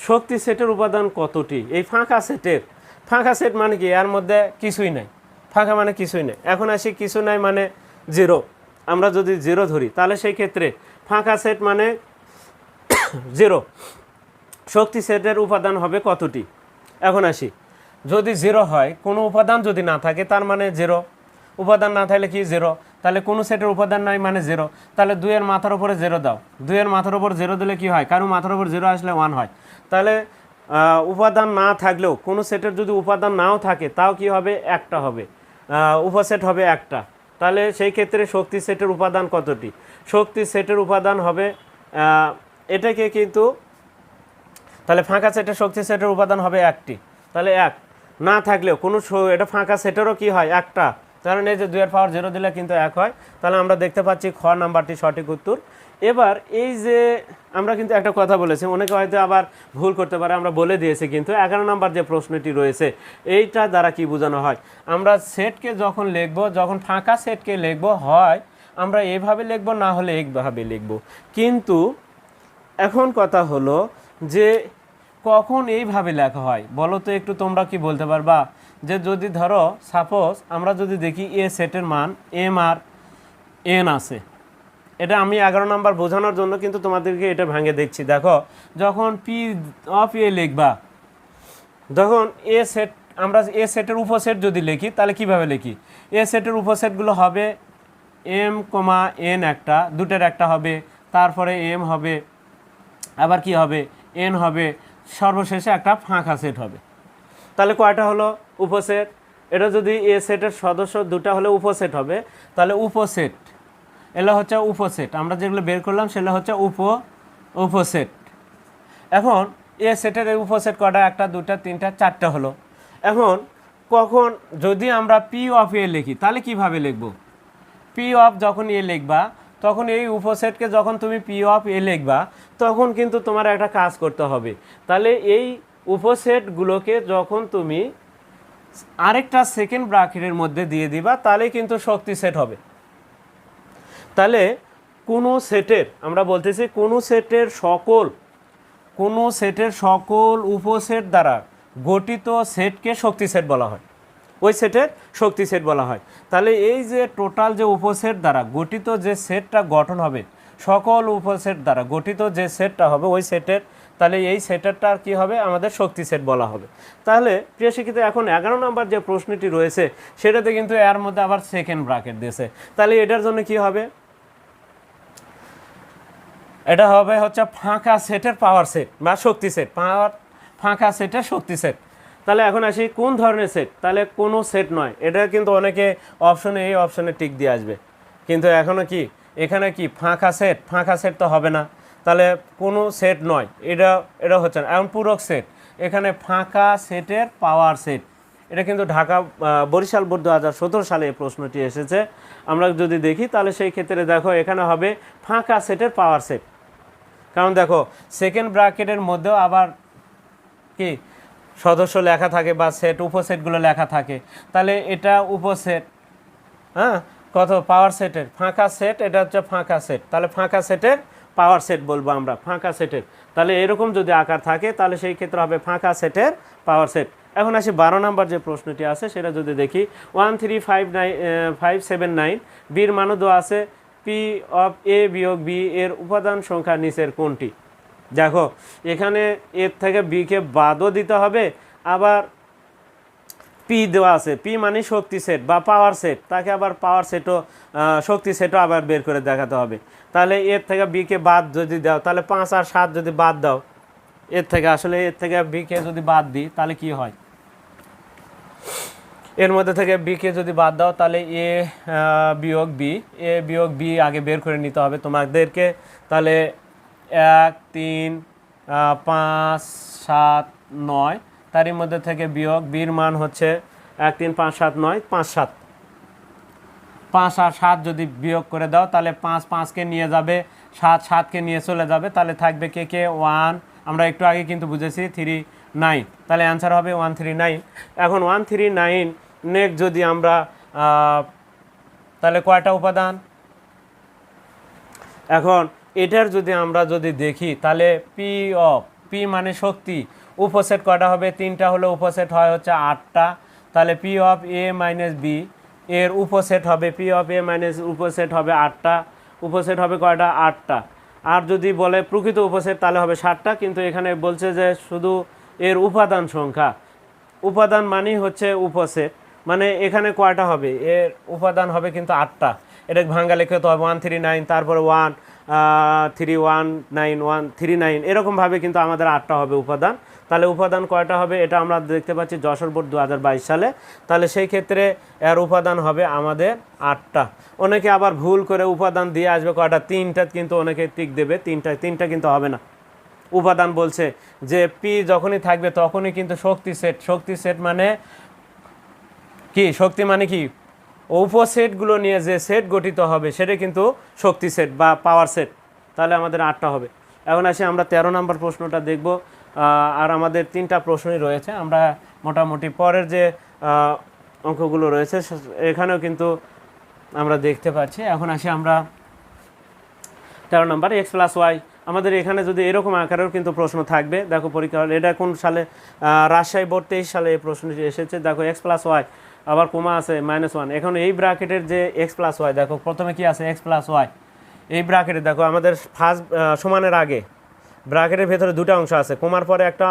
শক্তি সেটের উপাদান কতটি, এই ফাঁকা সেটের, ফাঁকা সেট মানে কি, এর মধ্যে কিছুই নাই, ফাঁকা মানে কিছুই নেই। এখন আসি কিছু নাই মানে 0, আমরা যদি 0 ধরি তাহলে সেই ক্ষেত্রে ফাঁকা সেট মানে 0, শক্তি সেটের উপাদান হবে কতটি। এখন আসি, যদি 0 হয়, কোনো উপাদান যদি না থাকে তার মানে 0, উপাদান না থাকলে কি 0, তাহলে কোনো সেটের উপাদান নাই মানে 0, তাহলে 2 এর মাথার উপরে 0 দাও, 2 এর মাথার উপর 0 দিলে কি হয়, কারো মাথার উপর 0 আসলে 1 হয়, তাহলে উপাদান না থাকলেও, কোনো সেটের যদি উপাদান নাও থাকে তাও কি হবে, একটা হবে, উপসেট হবে একটা, তাহলে সেই ক্ষেত্রে শক্তি সেটের উপাদান কতটি, শক্তি সেটের উপাদান হবে, এটাকে কিন্তু তাহলে ফাঁকা সেটের শক্তি সেটের উপাদান হবে একটি, তাহলে এক না থাকলেও কোনো এটা ফাঁকা সেটেরও কি হয় একটা, কারণ এই যে 2 এর পাওয়ার 0 দিলে কিন্তু 1 হয়। তাহলে আমরা দেখতে পাচ্ছি খ নাম্বারটি সঠিক উত্তর। এবার এই যে আমরা কিন্তু একটা কথা বলেছি, অনেকে হয়তো আবার ভুল করতে পারে, আমরা বলে দিয়েছি কিন্তু 11 নাম্বার যে প্রশ্নটি রয়েছে এইটা দ্বারা কি বোঝানো হয়, আমরা সেটকে যখন লিখব, যখন ফাঁকা সেটকে লিখব হয় আমরা এইভাবে লিখব, না হলে এইভাবে লিখব। কিন্তু এখন কথা হলো যে কখন এইভাবে লেখা হয় বলো তো একটু, তোমরা কি বলতে পারবা? যে যদি ধরো সাপোজ আমরা যদি দেখি এ সেটের মান এম আর এন আছে, এটা আমি 11 নাম্বার বোঝানোর জন্য কিন্তু তোমাদেরকে এটা ভাঙে দেখছি। দেখো যখন পি অফ এ লিখবা, যখন এ সেট আমরা এ সেটের উপসেট যদি লিখি তাহলে কিভাবে লিখি, এ সেটের উপসেটগুলো হবে এম কমা এন, একটা দুটের একটা হবে, তারপরে এম হবে, আবার কি হবে এন হবে, সর্বশেষে একটা ফাঁকা সেট হবে। তাহলে কয়টা হলো উপসেট? এটা যদি এ সেটের সদস্য দুটা হলে উপসেট হবে, তাহলে উপসেট এগুলো হচ্ছে উপসেট, আমরা যেগুলো বের করলাম সেগুলো হচ্ছে উপসেট। এখন এ সেটের এই উপসেট কয়টা? একটা দুটা তিনটা চারটা হলো। এখন কখন যদি আমরা পি অফ এ লিখি তাহলে কিভাবে লিখব? পি অফ যখন এ লিখবা তখন এই উপসেটকে যখন তুমি পি অফ এ লিখবা তখন কিন্তু তোমার একটা কাজ করতে হবে। তাহলে এই উপসেটগুলোকে যখন তুমি আরেকটা সেকেন্ড ব্র্যাকেটের মধ্যে দিয়ে দিবা তাহলে কিন্তু শক্তি সেট হবে। তাহলে কোনো সেটের, আমরা বলতেছি কোনো সেটের সকল উপসেট দ্বারা গঠিত সেটকে শক্তি সেট বলা হয়, ওই সেটের শক্তি সেট বলা হয়। তাহলে এই যে টোটাল যে উপসেট দ্বারা গঠিত যে সেটটা গঠন হবে, সকল উপসেট দ্বারা গঠিত যে সেটটা হবে ওই সেটের, তাহলে এই সেটেরটার কি হবে আমাদের শক্তি সেট বলা হবে। তাহলে প্রিয় শিক্ষিত, এখন 11 নম্বর যে প্রশ্নটি রয়েছে সেটাতে কিন্তু এর মধ্যে আবার সেকেন্ড ব্র্যাকেট দিয়েছে, তাহলে এটার জন্য কি হবে? এটা হবে হচ্ছে ফাঁকা সেটের পাওয়ার সেট বা শক্তি সেট, ফাঁকা সেটের শক্তি সেট। তাহলে এখন আসি কোন ধরনের সেট, তাহলে কোনো সেট নয়, এটা কিন্তু অনেকে অপশনে এই অপশনে টিক দিয়ে আসবে, কিন্তু এখনও কি এখানে কি ফাঁকা সেট তো হবে না, তাহলে কোনো সেট নয়, এটা হচ্ছে না। এখন পূরক সেট, এখানে ফাঁকা সেটের পাওয়ার সেট, এটা কিন্তু ঢাকা বরিশাল বোর্ড 2017 সালে এই প্রশ্নটি এসেছে। আমরা যদি দেখি তাহলে সেই ক্ষেত্রে দেখো এখানে হবে ফাঁকা সেটের পাওয়ার সেট, কারণ দেখো সেকেন্ড ব্র্যাকেটের মধ্যেও আবার কি সদস্য লেখা থাকে বা সেট উপসেটগুলো লেখা থাকে, তাহলে এটা উপসেট, হ্যাঁ কত পাওয়ার সেটের ফাঁকা সেট, এটা হচ্ছে ফাঁকা সেট, তাহলে ফাঁকা সেটের পাওয়ার সেট বলবো আমরা ফাঁকা সেটের। তাহলে এরকম যদি আকার থাকে তাহলে সেই ক্ষেত্রে হবে ফাঁকা সেটের পাওয়ার সেট। এখন আসি 12 নম্বর যে প্রশ্নটি আছে সেটা যদি দেখি 13579 বির মানও দেওয়া আছে, পি অফ এ বিয়োগ বি এর উপাদান সংখ্যা নিচের কোনটি? দেখো এখানে এর থেকে বিকে বাদও দিতে হবে, আবার পি দেওয়া আছে, পি মানে শক্তি সেট বা পাওয়ার সেট, তাকে আবার পাওয়ার সেটও শক্তি সেটও আবার বের করে দেখাতে হবে। তাহলে এর থেকে বিকে বাদ যদি দাও তাহলে 5 আর 7 যদি বাদ দাও এর থেকে, আসলে এর থেকে বিকে যদি বাদ দিই তাহলে কি হয়, এর মধ্যে থেকে বিকে যদি বাদ দাও তাহলে এ বিয়োগ বি আগে বের করে নিতে হবে তোমাদেরকে। তাহলে 1 3 5 7 9, তারই মধ্যে থেকে বিয়োগ বির মান হচ্ছে 1 3 5 7 9 5 7, 5 আর 7 যদি বিয়োগ করে দাও তাহলে 5 5কে নিয়ে যাবে, 7 7কে নিয়ে চলে যাবে, তাহলে থাকবে কে 1, আমরা একটু আগে কিন্তু বুঝেছি 3 9, তাহলে অ্যান্সার হবে 139। এখন 139 নেক্সট যদি আমরা তাহলে কয়টা উপাদান, এখন এটার যদি আমরা যদি দেখি তাহলে পি মানে শক্তি, উপসেট কয়টা হবে? 3টা হলে উপসেট হয় হচ্ছে 8টা, তাহলে P of A minus B এর উপসেট হবে, পি অফ এ মাইনাস উপসেট হবে 8টা, উপসেট হবে কয়টা? 8টা। আর যদি বলে প্রকৃত উপসেট তাহলে হবে 7টা, কিন্তু এখানে বলছে যে শুধু এর উপাদান সংখ্যা, উপাদান মানেই হচ্ছে উপসেট, মানে এখানে কয়টা হবে? এর উপাদান হবে কিন্তু 8টা, এটা ভাঙ্গা লিখতে হবে 139, তারপরে 139 এরকমভাবে কিন্তু আমাদের 8টা হবে উপাদান। তাহলে উপাদান কয়টা হবে এটা আমরা দেখতে পাচ্ছি যশোর বোর্ড 2022 সালে, তাহলে সেই ক্ষেত্রে এর উপাদান হবে আমাদের 8টা। অনেকে আবার ভুল করে উপাদান দিয়ে আসবে কয়টা? 3টা, কিন্তু অনেকে টিক দেবে 3টা কিন্তু হবে না, উপাদান বলছে যে পি যখনই থাকবে তখনই কিন্তু শক্তি সেট মানে কি, শক্তি মানে কি, উপসেটগুলো নিয়ে যে সেট গঠিত হবে সেটা কিন্তু শক্তি সেট বা পাওয়ার সেট। তাহলে আমাদের 8টা হবে। এখন আসি আমরা 13 নম্বর প্রশ্নটা দেখব। আর আমাদের 3টা প্রশ্নই রয়েছে, আমরা মোটামুটি পরের যে অঙ্কগুলো রয়েছে এখানেও কিন্তু আমরা দেখতে পাচ্ছি। এখন আসি আমরা 13 নম্বর এক্স প্লাস ওয়াই। আমাদের এখানে যদি এরকম আকারেও কিন্তু প্রশ্ন থাকবে, দেখো পরীক্ষা হলে এটা কোন সালে, রাজশাহী বোর্ড 23 সালে এই প্রশ্নটি এসেছে। দেখো এক্স প্লাস ওয়াই আবার কমা আছে -1। এখন এই ব্র্যাকেটের যে এক্স প্লাস ওয়াই, দেখো প্রথমে কি আছে এক্স প্লাস ওয়াই, এই ব্র্যাকেটে দেখো আমাদের ফার্স্ট সমানের আগে ব্র্যাকেটের ভেতরে দুটো অংশ আছে, কোমার পরে একটা,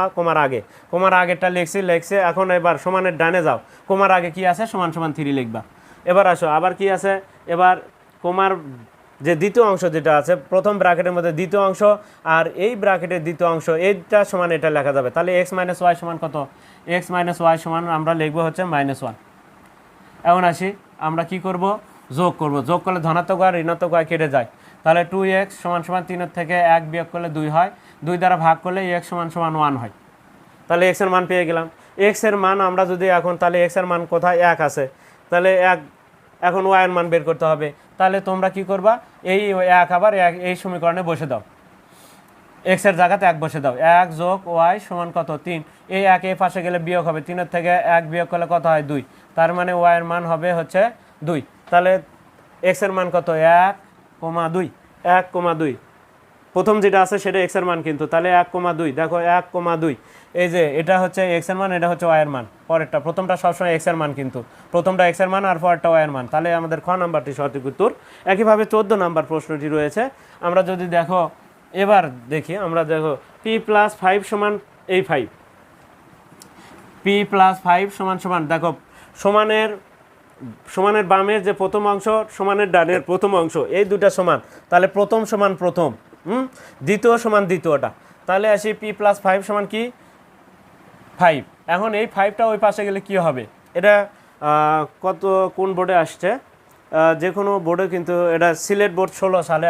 কোমার আগেরটা লেখছে। এখন এবার সমানের ডানে যাও, কোমার আগে কি আছে সমান সমান 3 লিখবা। এবার আসো আবার কি আছে, এবার কোমার যে দ্বিতীয় অংশ যেটা আছে প্রথম ব্র্যাকেটের মধ্যে দ্বিতীয় অংশ আর এই ব্র্যাকেটের দ্বিতীয় অংশ এইটা সমান এটা লেখা যাবে। তাহলে এক্স মাইনাস ওয়াই সমান কত, এক্স মাইনাস ওয়াই সমান আমরা লিখবো হচ্ছে -1। এখন আসি আমরা কি করব, যোগ করলে ধনাত্মক আর ঋণাত্মক ওয়াই কেটে যায়। তাহলে 2x সমান 3 থেকে 1 বিয়োগ করলে 2 হয়, 2 দ্বারা ভাগ করলে x সমান 1 হয়। তাহলে x এর মান পেয়ে গেলাম। x এর মান আমরা যদি এখন, তাহলে x এর মান কোথায়, 1 আছে, তাহলে 1, এখন y এর মান বের করতে হবে। তাহলে তোমরা কি করবা, এই 1 আবার এই সমীকরণে বসে দাও, x এর জায়গাতে 1 বসে দাও। 1 যোগ y সমান কত, 3। এই 1 এই পাশে গেলে বিয়োগ হবে, 3 থেকে 1 বিয়োগ করলে কত হয়, 2। তার মানে y এর মান হবে হচ্ছে 2। তাহলে x এর মান কত, 1,2। প্রথম যেটা আছে সেটা x এর মান কিন্তু, তাহলে 1,2, দেখো 1,2, এই যে এটা হচ্ছে x এর মান, এটা হচ্ছে y এর মান। পরেরটা, প্রথমটা সবসময় x এর মান কিন্তু, প্রথমটা x এর মান আর পরেরটা y এর মান। তাহলে আমাদের খ নাম্বারটি সঠিক উত্তর। একইভাবে 14 নাম্বার প্রশ্নটি রয়েছে। আমরা যদি দেখো, এবার দেখি আমরা দেখো p + 5 সমান এই 5, p + 5 সমান দেখো সমানের বামের যে প্রথম অংশ সমানের ডানের প্রথম অংশ এই দুটা সমান, তাহলে প্রথম সমান প্রথম, দ্বিতীয় সমান দ্বিতীয়টা। তাহলে আসি p + 5 সমান কি, 5। এখন এই 5টা ওই পাশে গেলে কি হবে, এটা কোন বোর্ডে আসছে, যে কোনো বোর্ডে কিন্তু এটা সিলেট বোর্ড 16 সালে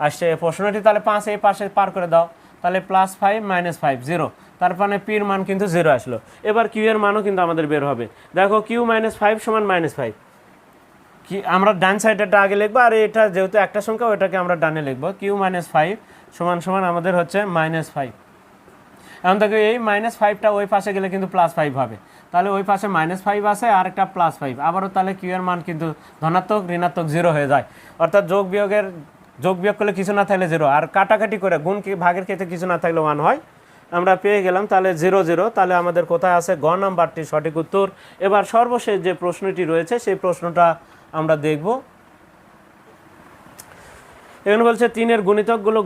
আসছে প্রশ্নটি। তাহলে 5 এই পাশে পার করে দাও, তাহলে +5 - 5 0, তার মানে পির মান কিন্তু 0 আসলো। এবার কিউ এর মানও কিন্তু আমাদের বের হবে। দেখো q - 5 সমান -5, কি আমরা ডান সাইডেরটা আগে লিখবো, আর এটা যেহেতু একটা সংখ্যা ওটাকে আমরা ডানে লিখবো। q - 5 সমান আমাদের হচ্ছে -5। এখন দেখো এই -5টা ওই পাশে গেলে কিন্তু +5 হবে, তাহলে ওই পাশে -5 আছে আর একটা +5, আবারও তাহলে q এর মান কিন্তু ধনাত্মক ঋণাত্মক 0 হয়ে যায়। অর্থাৎ যোগ বিয়োগ করলে কিছু না থাকলে 0, আর কাটাকাটি করে গুণ কি ভাগের ক্ষেত্রে কিছু না থাকলে 1 হয়। আমরা পেয়ে গেলাম তাহলে 0 0। তাহলে আমাদের কোথায় আছে, গ নাম্বারটি সঠিক উত্তর। এবার সর্বশেষ যে প্রশ্নটি রয়েছে সেই প্রশ্নটা আমরা দেখব। এখানে বলছে 3-এর গুণিতকগুলো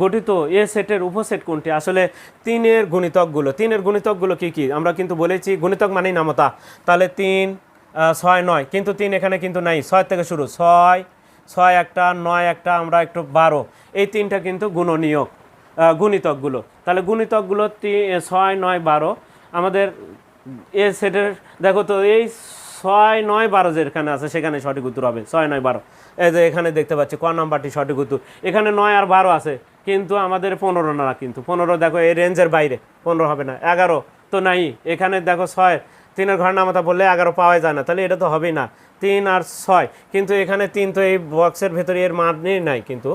গঠিত এ সেটের উপসেট কোনটি। আসলে 3-এর গুণিতকগুলো কি আমরা কিন্তু বলেছি গুণিতক মানেই নামতা। তাহলে 3, 6, 9, কিন্তু 3 এখানে কিন্তু নাই, 6 থেকে শুরু, 6 একটা, 9 একটা, আমরা একটু 12, এই 3টা কিন্তু গুণিতকগুলো। তাহলে গুণিতকগুলো 6, 9, 12 আমাদের এ সেটের। দেখো তো এই 6, 9, 12 যেখানে আছে সেখানে সঠিক উত্তর হবে 6, 9, 12। এই যে এখানে দেখতে পাচ্ছি ক নাম্বারটি সঠিক উত্তর। এখানে 9 আর 12 আছে, কিন্তু আমাদের 15 না, কিন্তু 15 দেখো এই রেঞ্জের বাইরে, 15 হবে না। 11 তো নাই, এখানে দেখো 6, 3-এর ঘর নামতা বললে 11 পাওয়া যায় না, তাহলে এটা তো হবেই না। 3 আর 6, কিন্তু এখানে 3 তো এই বক্সের ভেতরে এর মানই নাই, কিন্তু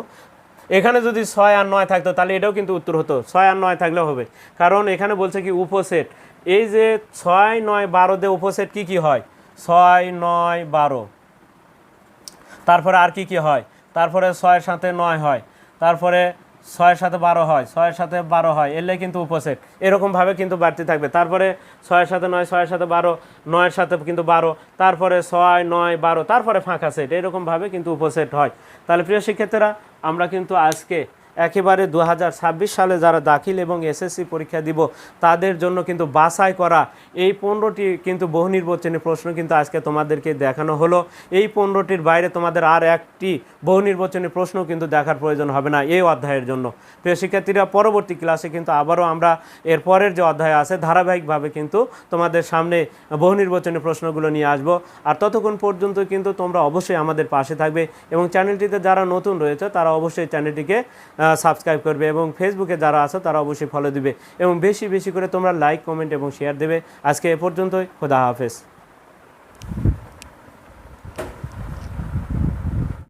এখানে যদি 6 আর 9 থাকতো তাহলে এটাও কিন্তু উত্তর হতো, 6 আর 9 থাকলেও হবে। কারণ এখানে বলছে কি উপসেট, এই যে 6, 9, 12 দিয়ে উপসেট কি হয়, 6, 9, 12, তারপরে আর কি হয়, তারপরে 6-এর সাথে 9 হয়, তারপরে 6-এর সাথে 12 হয়, 6-এর সাথে 12 হয়, এলে কিন্তু উপসেট এরকমভাবে কিন্তু বাড়তে থাকবে। তারপরে 6-এর সাথে 9, 6-এর সাথে 12, 9-এর সাথে কিন্তু 12, তারপরে 6, 9, 12, তারপরে ফাঁকা সেট, এরকমভাবে কিন্তু উপসেট হয়। তাহলে প্রিয় শিক্ষার্থীরা, আমরা কিন্তু আজকে একেবারে 2026 সালে যারা দাখিল এবং এসএসসি পরীক্ষা দিব তাদের জন্য কিন্তু বাছাই করা এই 15টি কিন্তু বহু নির্বাচনী প্রশ্ন কিন্তু আজকে তোমাদেরকে দেখানো হলো। এই 15টির বাইরে তোমাদের আর একটি বহু নির্বাচনী প্রশ্ন কিন্তু দেখার প্রয়োজন হবে না এই অধ্যায়ের জন্য। প্রিয় শিক্ষার্থীরা, পরবর্তী ক্লাসে কিন্তু আবারও আমরা এর পরের যে অধ্যায় আছে ধারাবাহিকভাবে কিন্তু তোমাদের সামনে বহু নির্বাচনী প্রশ্নগুলো নিয়ে আসবো। আর ততক্ষণ পর্যন্ত কিন্তু তোমরা অবশ্যই আমাদের পাশে থাকবে এবং চ্যানেলটিতে যারা নতুন রয়েছে তারা অবশ্যই চ্যানেলটিকে সাবস্ক্রাইব করবে এবং ফেসবুকে যারা আছো তারা অবশ্যই ফলো দিবে এবং বেশি বেশি করে তোমরা লাইক কমেন্ট এবং শেয়ার দেবে। আজকে এ পর্যন্তই, খোদা হাফেজ।